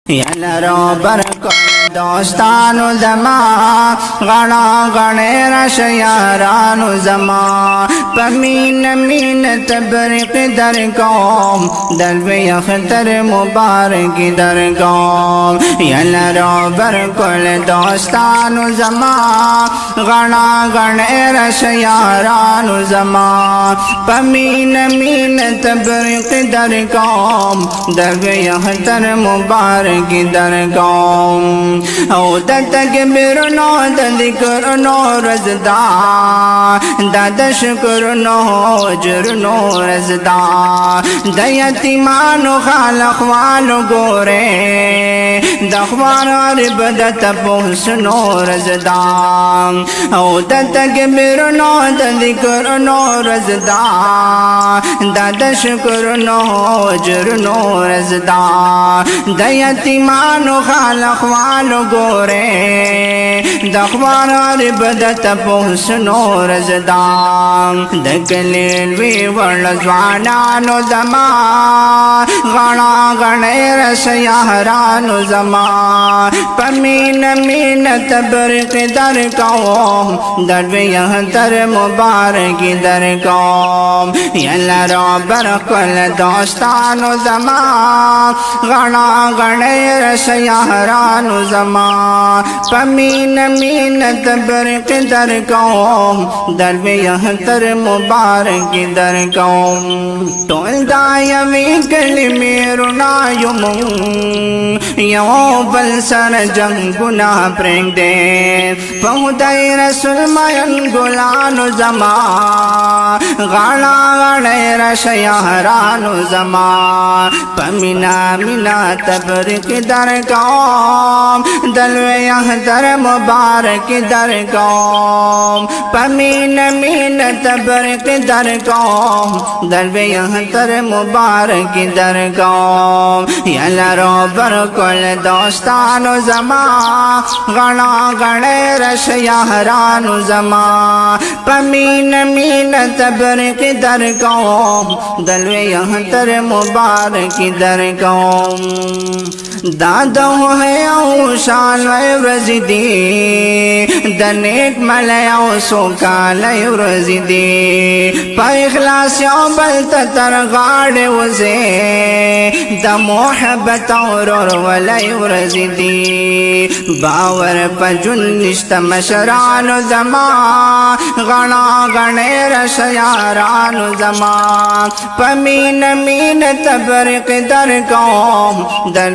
یلرو برکل دوستانو زما غنا غنیر شیارانو زما پمین مین تبرق در قوم دلوی اختر مبارک در قوم یلرو برکل دوستانو زما غنا غنیر شیارانو زما پمین مین تبرق در قوم دلوی اختر مبارک در قوم او د تکبیر نو د ذکر نو رزدا د شکر نو اجر نو رزدا د یتیمانو خالق والو ګوره د خوار رب د تپوس نو رزدا او د تکبیر نو د ذکر نو رزدا د شکر نو اجر نو رزدا د یتیمانو خالق والو ګوره د خوار رب د تپوس نو رزدا د کلیل وی ور ځوانانو زما غنا غنیر شیهرانو زما پمین مین تبرق در قوم در ویهتر مبارک در قوم یلرو برکل دوستانو زما غنا غنیر شیهرانو زما پمین مین تبرق در قوم در ویهتر مبارک در قوم ټول دایوي کلمې رڼایو مونږ یو بل سره جنګونه پرېږدې په خدای رسول مین ګلانو زما غاړه غړې شیهرانو زما پمینا مینا تبرک در قوم دلوی اختر مبارک در قوم پمین مین تبرک در قوم دلوی اختر مبارک در قوم یلرو برکل دوستانو زما غنا غنیر شیهرانو زما پمین مین تبرک در قوم دلوی اختر مبارک در قوم دادو ہے او شان ورز دی د نیک ملای او سوکال ورز دی په اخلاص یو بل تر غاړ وزه د محبت اور ولای ورز دی باور پجن نشت مشرانو زما غنا غنیر شیارانو زما پمین مین تبرق در قوم در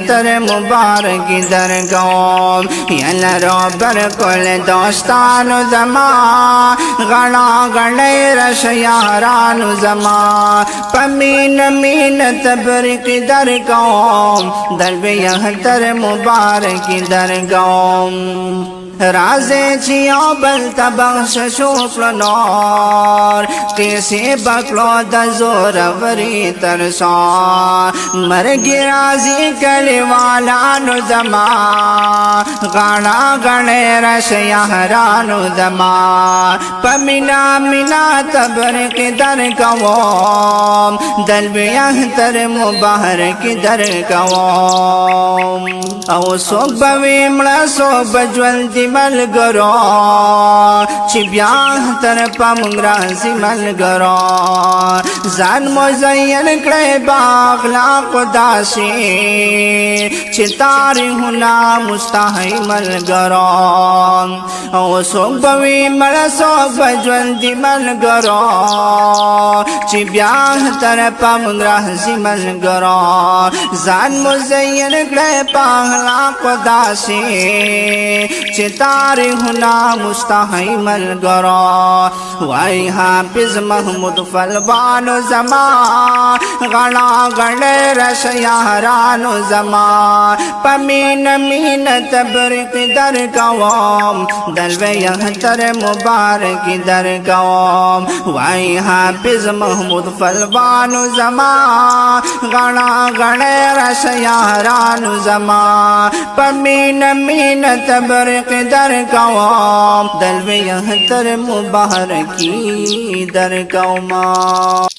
تر مبارک در قوم یلرو برکل دوستانو زما غنا غنیر شیارانو زما پمین مین تبرک در قوم در بیهتر مبارک در قوم رازے چیو بل تبخش شوکل نور کیسی بکلو د زور وری ترسان مرگی رازی کلی والانو زما غانا غنیر شیهرانو زما پمینا مینا تبرک در قوم دل بیهتر مبارک در قوم او صوب ویمڑا صوب جولدی ملګرو چې بیا تر پمنګرا سي ملګرو ځان مزین کړه باغلاق داسي چې تاریخنا مستحی ملګرو او صوبوي مړ صوب ژوند ملګرو چې بیا تر پمنګرا سي ملګرو ځان مزین کړه باغلاق داسي چې تاریخنا مستحی ملګرو وای حافظ محمود فلوانو زما غنا غنیر شیهرانو زما پمین مین تبرک در قوم دلوی اختر مبارک در قوم وای حافظ محمود فلوانو زما غنا غنیر شیهرانو زما پمین مین تبرک در قوم دلوی اختر مبارکی در قوم